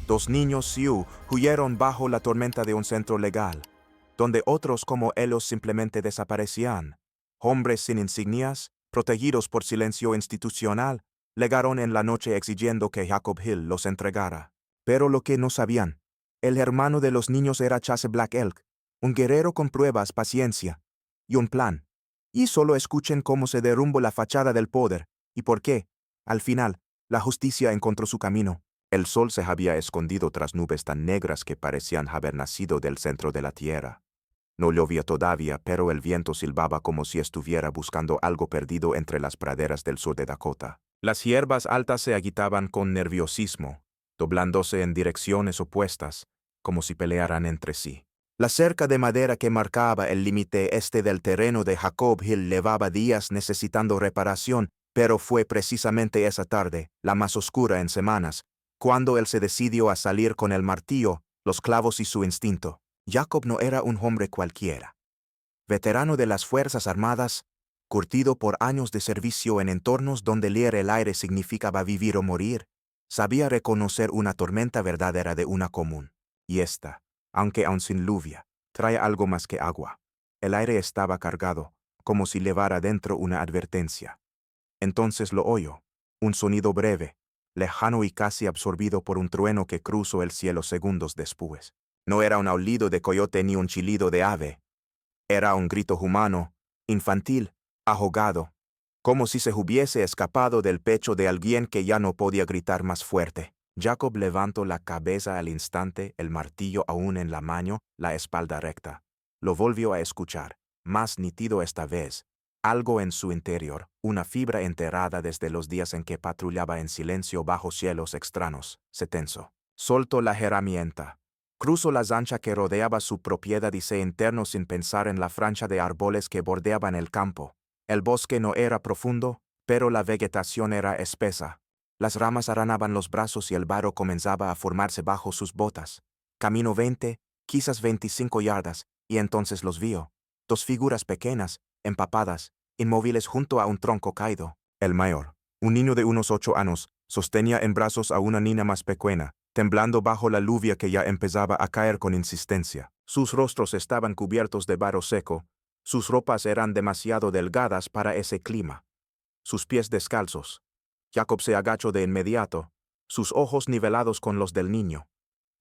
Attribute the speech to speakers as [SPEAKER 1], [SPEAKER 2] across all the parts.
[SPEAKER 1] Dos niños Sioux huyeron bajo la tormenta de un centro legal, donde otros como ellos simplemente desaparecían. Hombres sin insignias, protegidos por silencio institucional, llegaron en la noche exigiendo que Jacob Hill los entregara. Pero lo que no sabían, el hermano de los niños era Chase Black Elk, un guerrero con pruebas, paciencia y un plan. Y solo escuchen cómo se derrumbó la fachada del poder, y por qué, al final, la justicia encontró su camino. El sol se había escondido tras nubes tan negras que parecían haber nacido del centro de la tierra. No llovía todavía, pero el viento silbaba como si estuviera buscando algo perdido entre las praderas del sur de Dakota. Las hierbas altas se agitaban con nerviosismo, doblándose en direcciones opuestas, como si pelearan entre sí. La cerca de madera que marcaba el límite este del terreno de Jacob Hill llevaba días necesitando reparación, pero fue precisamente esa tarde, la más oscura en semanas, cuando él se decidió a salir con el martillo, los clavos y su instinto. Jacob no era un hombre cualquiera. Veterano de las Fuerzas Armadas, curtido por años de servicio en entornos donde leer el aire significaba vivir o morir, sabía reconocer una tormenta verdadera de una común. Y esta, aunque aún sin lluvia, trae algo más que agua. El aire estaba cargado, como si llevara dentro una advertencia. Entonces lo oyó, un sonido breve, lejano y casi absorbido por un trueno que cruzó el cielo segundos después. No era un aullido de coyote ni un chillido de ave. Era un grito humano, infantil, ahogado, como si se hubiese escapado del pecho de alguien que ya no podía gritar más fuerte. Jacob levantó la cabeza al instante, el martillo aún en la mano, la espalda recta. Lo volvió a escuchar, más nítido esta vez. Algo en su interior, una fibra enterrada desde los días en que patrullaba en silencio bajo cielos extraños, se tensó. Soltó la herramienta. Cruzó la zancha que rodeaba su propiedad y se internó sin pensar en la franja de árboles que bordeaban el campo. El bosque no era profundo, pero la vegetación era espesa. Las ramas aranaban los brazos y el barro comenzaba a formarse bajo sus botas. Caminó 20, quizás 25 yardas, y entonces los vio. Dos figuras pequeñas, empapadas, inmóviles junto a un tronco caído. El mayor, un niño de unos 8 años, sostenía en brazos a una niña más pequeña, temblando bajo la lluvia que ya empezaba a caer con insistencia. Sus rostros estaban cubiertos de barro seco, sus ropas eran demasiado delgadas para ese clima. Sus pies descalzos. Jacob se agachó de inmediato, sus ojos nivelados con los del niño.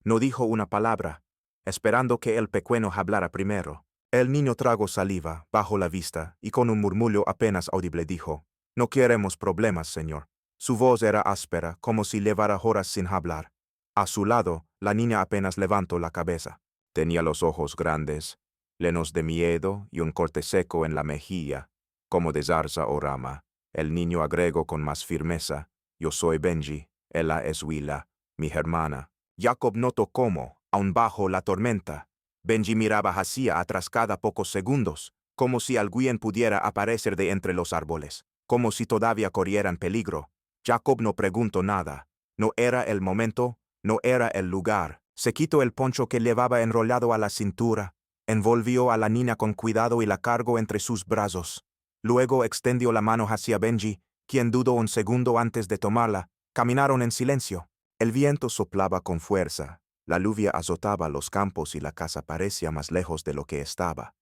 [SPEAKER 1] No dijo una palabra, esperando que el pequeño hablara primero. El niño tragó saliva, bajó la vista, y con un murmullo apenas audible dijo, «No queremos problemas, señor». Su voz era áspera, como si llevara horas sin hablar. A su lado, la niña apenas levantó la cabeza. Tenía los ojos grandes, llenos de miedo y un corte seco en la mejilla, como de zarza o rama. El niño agregó con más firmeza, «Yo soy Benji, ella es Willa, mi hermana». Jacob notó cómo, aun bajo la tormenta, Benji miraba hacia atrás cada pocos segundos, como si alguien pudiera aparecer de entre los árboles, como si todavía corrieran peligro. Jacob no preguntó nada. No era el momento, no era el lugar. Se quitó el poncho que llevaba enrollado a la cintura, envolvió a la niña con cuidado y la cargó entre sus brazos. Luego extendió la mano hacia Benji, quien dudó un segundo antes de tomarla. Caminaron en silencio. El viento soplaba con fuerza. La lluvia azotaba los campos y la casa parecía más lejos de lo que estaba.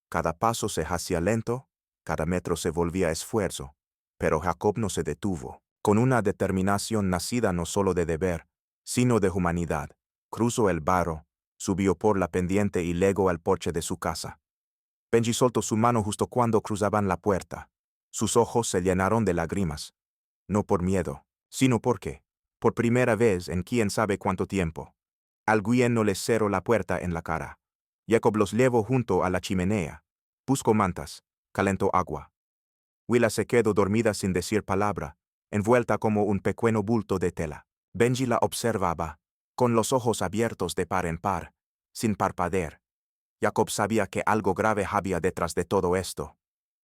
[SPEAKER 1] Cada paso se hacía lento, cada metro se volvía esfuerzo. Pero Jacob no se detuvo. Con una determinación nacida no solo de deber, sino de humanidad, cruzó el barro, subió por la pendiente y llegó al porche de su casa. Benji soltó su mano justo cuando cruzaban la puerta. Sus ojos se llenaron de lágrimas. No por miedo, sino porque, por primera vez en quién sabe cuánto tiempo, alguien no les cerró la puerta en la cara. Jacob los llevó junto a la chimenea. Buscó mantas, calentó agua. Willa se quedó dormida sin decir palabra, envuelta como un pequeño bulto de tela. Benji la observaba, con los ojos abiertos de par en par, sin parpadear. Jacob sabía que algo grave había detrás de todo esto.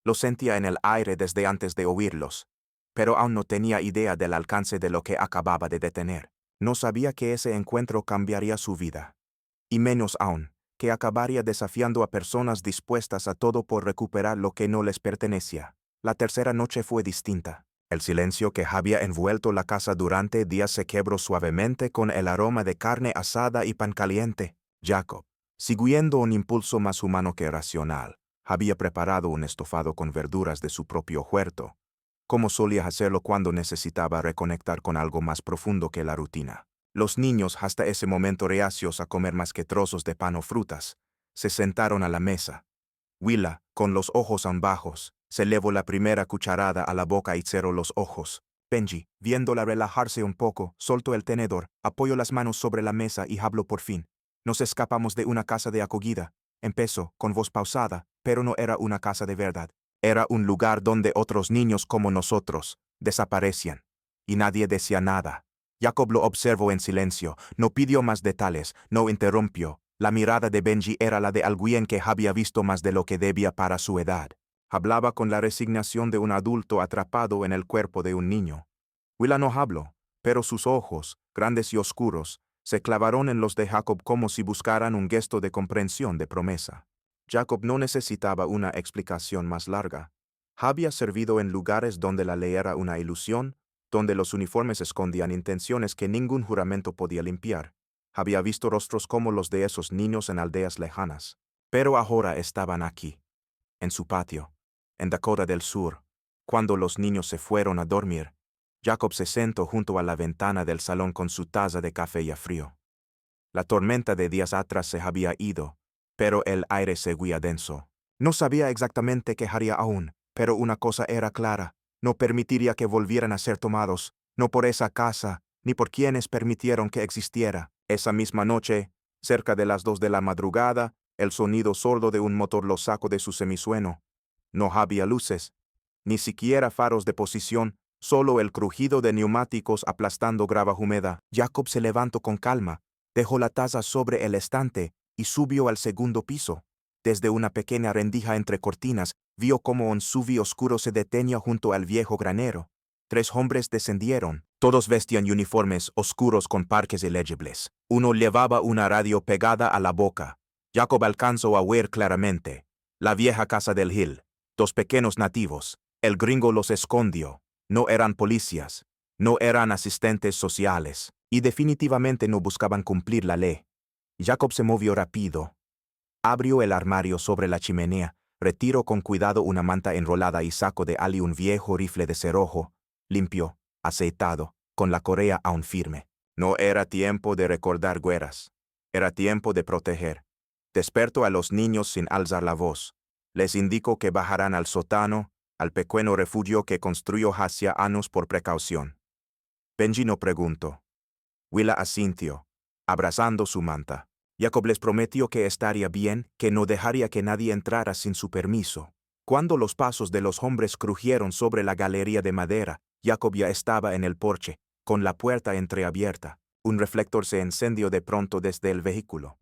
[SPEAKER 1] Lo sentía en el aire desde antes de oírlos, pero aún no tenía idea del alcance de lo que acababa de detener. No sabía que ese encuentro cambiaría su vida. Y menos aún, que acabaría desafiando a personas dispuestas a todo por recuperar lo que no les pertenecía. La tercera noche fue distinta. El silencio que había envuelto la casa durante días se quebró suavemente con el aroma de carne asada y pan caliente. Jacob, siguiendo un impulso más humano que racional, había preparado un estofado con verduras de su propio huerto, como solía hacerlo cuando necesitaba reconectar con algo más profundo que la rutina. Los niños, hasta ese momento reacios a comer más que trozos de pan o frutas, se sentaron a la mesa. Willa, con los ojos aún bajos, se llevó la primera cucharada a la boca y cerró los ojos. Benji, viéndola relajarse un poco, soltó el tenedor, apoyó las manos sobre la mesa y habló por fin. Nos escapamos de una casa de acogida. Empezó, con voz pausada, pero no era una casa de verdad. Era un lugar donde otros niños como nosotros desaparecían. Y nadie decía nada. Jacob lo observó en silencio, no pidió más detalles, no interrumpió. La mirada de Benji era la de alguien que había visto más de lo que debía para su edad. Hablaba con la resignación de un adulto atrapado en el cuerpo de un niño. Willa no habló, pero sus ojos, grandes y oscuros, se clavaron en los de Jacob como si buscaran un gesto de comprensión, de promesa. Jacob no necesitaba una explicación más larga. Había servido en lugares donde la ley era una ilusión, donde los uniformes escondían intenciones que ningún juramento podía limpiar. Había visto rostros como los de esos niños en aldeas lejanas. Pero ahora estaban aquí, en su patio, en Dakota del Sur. Cuando los niños se fueron a dormir, Jacob se sentó junto a la ventana del salón con su taza de café ya frío. La tormenta de días atrás se había ido, pero el aire seguía denso. No sabía exactamente qué haría aún, pero una cosa era clara: no permitiría que volvieran a ser tomados, no por esa casa, ni por quienes permitieron que existiera. Esa misma noche, cerca de las 2 de la madrugada, el sonido sordo de un motor lo sacó de su semisueño. No había luces, ni siquiera faros de posición, solo el crujido de neumáticos aplastando grava húmeda. Jacob se levantó con calma, dejó la taza sobre el estante y subió al segundo piso. Desde una pequeña rendija entre cortinas, vio cómo un SUV oscuro se detenía junto al viejo granero. 3 hombres descendieron. Todos vestían uniformes oscuros con parques ilegibles. Uno llevaba una radio pegada a la boca. Jacob alcanzó a ver claramente. La vieja casa del Hill. 2 pequeños nativos. El gringo los escondió. No eran policías. No eran asistentes sociales. Y definitivamente no buscaban cumplir la ley. Jacob se movió rápido. Abrió el armario sobre la chimenea, retiró con cuidado una manta enrolada y sacó de allí un viejo rifle de cerrojo, limpio, aceitado, con la correa aún firme. No era tiempo de recordar guerras. Era tiempo de proteger. Despertó a los niños sin alzar la voz. Les indicó que bajaran al sótano, al pequeño refugio que construyó hacía años por precaución. Benji no preguntó. Willa asintió, abrazando su manta. Jacob les prometió que estaría bien, que no dejaría que nadie entrara sin su permiso. Cuando los pasos de los hombres crujieron sobre la galería de madera, Jacob ya estaba en el porche, con la puerta entreabierta. Un reflector se encendió de pronto desde el vehículo.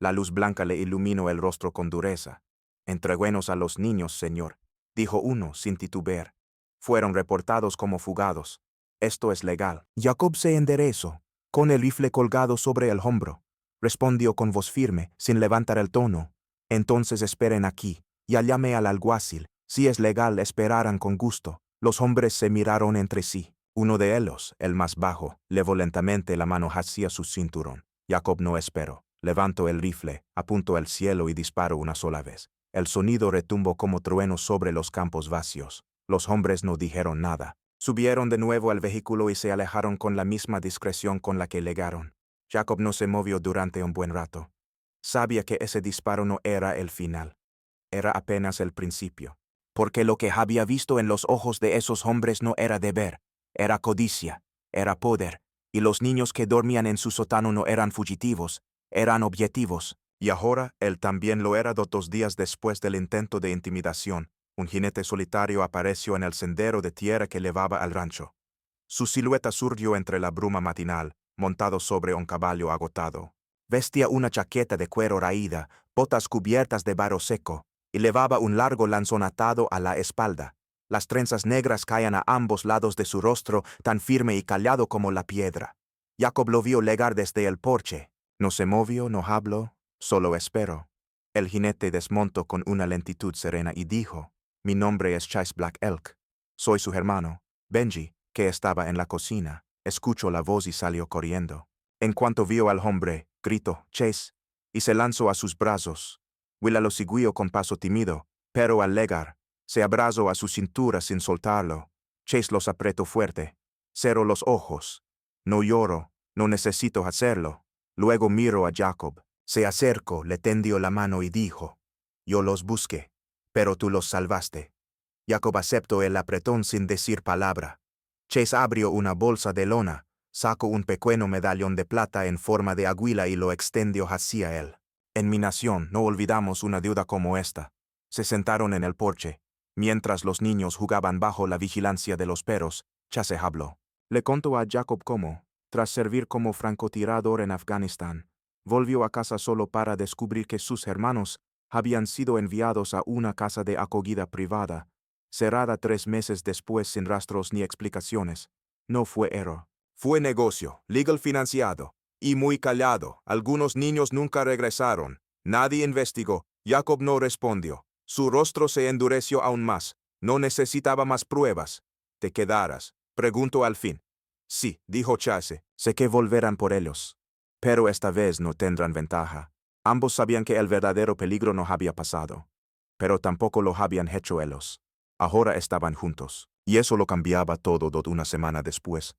[SPEAKER 1] La luz blanca le iluminó el rostro con dureza. «Entregüenos a los niños, señor», dijo uno sin titubear. «Fueron reportados como fugados. Esto es legal». Jacob se enderezó, con el rifle colgado sobre el hombro. Respondió con voz firme, sin levantar el tono. «Entonces esperen aquí. Ya llamé al alguacil. Si es legal, esperarán con gusto». Los hombres se miraron entre sí. Uno de ellos, el más bajo, levó lentamente la mano hacia su cinturón. Jacob no esperó. Levantó el rifle, apuntó al cielo y disparó una sola vez. El sonido retumbó como trueno sobre los campos vacíos. Los hombres no dijeron nada. Subieron de nuevo al vehículo y se alejaron con la misma discreción con la que llegaron. Jacob no se movió durante un buen rato. Sabía que ese disparo no era el final. Era apenas el principio. Porque lo que había visto en los ojos de esos hombres no era deber, era codicia, era poder, y los niños que dormían en su sótano no eran fugitivos, eran objetivos. Y ahora él también lo era. 2 días después del intento de intimidación, un jinete solitario apareció en el sendero de tierra que llevaba al rancho. Su silueta surgió entre la bruma matinal, montado sobre un caballo agotado. Vestía una chaqueta de cuero raída, botas cubiertas de barro seco, y llevaba un largo lanzón atado a la espalda. Las trenzas negras caían a ambos lados de su rostro, tan firme y callado como la piedra. Jacob lo vio llegar desde el porche. No se movió, no habló, solo esperó. El jinete desmontó con una lentitud serena y dijo: «Mi nombre es Chase Black Elk. Soy su hermano. Benji, que estaba en la cocina, escuchó la voz y salió corriendo. En cuanto vio al hombre, gritó Chase, y se lanzó a sus brazos. Willa lo siguió con paso tímido, pero al llegar, se abrazó a su cintura sin soltarlo. Chase los apretó fuerte. Cerró los ojos. No lloro, no necesito hacerlo. Luego miró a Jacob. Se acercó, le tendió la mano y dijo: yo los busqué, pero tú los salvaste. Jacob aceptó el apretón sin decir palabra. Chase abrió una bolsa de lona, sacó un pequeño medallón de plata en forma de águila y lo extendió hacia él. En mi nación no olvidamos una deuda como esta. Se sentaron en el porche. Mientras los niños jugaban bajo la vigilancia de los perros, Chase habló. Le contó a Jacob cómo, tras servir como francotirador en Afganistán, volvió a casa solo para descubrir que sus hermanos habían sido enviados a una casa de acogida privada, cerrada 3 meses después sin rastros ni explicaciones. No fue error. Fue negocio, legal financiado, y muy callado. Algunos niños nunca regresaron. Nadie investigó. Jacob no respondió. Su rostro se endureció aún más. No necesitaba más pruebas. ¿Te quedarás?, preguntó al fin. Sí, dijo Chase. Sé que volverán por ellos. Pero esta vez no tendrán ventaja. Ambos sabían que el verdadero peligro no había pasado. Pero tampoco lo habían hecho ellos. Ahora estaban juntos. Y eso lo cambiaba todo. Una semana después,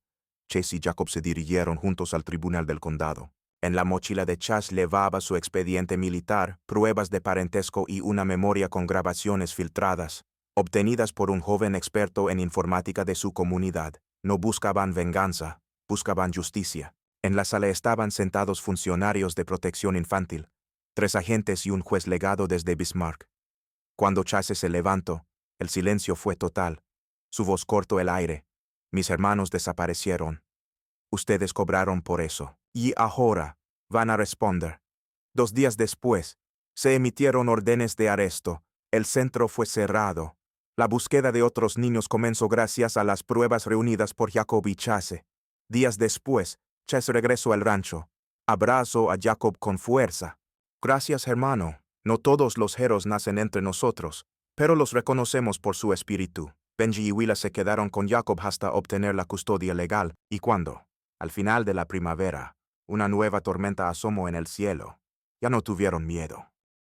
[SPEAKER 1] Chase y Jacob se dirigieron juntos al tribunal del condado. En la mochila de Chase llevaba su expediente militar, pruebas de parentesco y una memoria con grabaciones filtradas, obtenidas por un joven experto en informática de su comunidad. No buscaban venganza, buscaban justicia. En la sala estaban sentados funcionarios de protección infantil, 3 agentes y un juez legado desde Bismarck. Cuando Chase se levantó, el silencio fue total. Su voz cortó el aire. Mis hermanos desaparecieron. Ustedes cobraron por eso. Y ahora van a responder. 2 días después, se emitieron órdenes de arresto. El centro fue cerrado. La búsqueda de otros niños comenzó gracias a las pruebas reunidas por Jacob y Chase. Días después, Chase regresó al rancho. Abrazó a Jacob con fuerza. Gracias, hermano. No todos los héroes nacen entre nosotros, pero los reconocemos por su espíritu. Benji y Willa se quedaron con Jacob hasta obtener la custodia legal, y cuando, al final de la primavera, una nueva tormenta asomó en el cielo, ya no tuvieron miedo.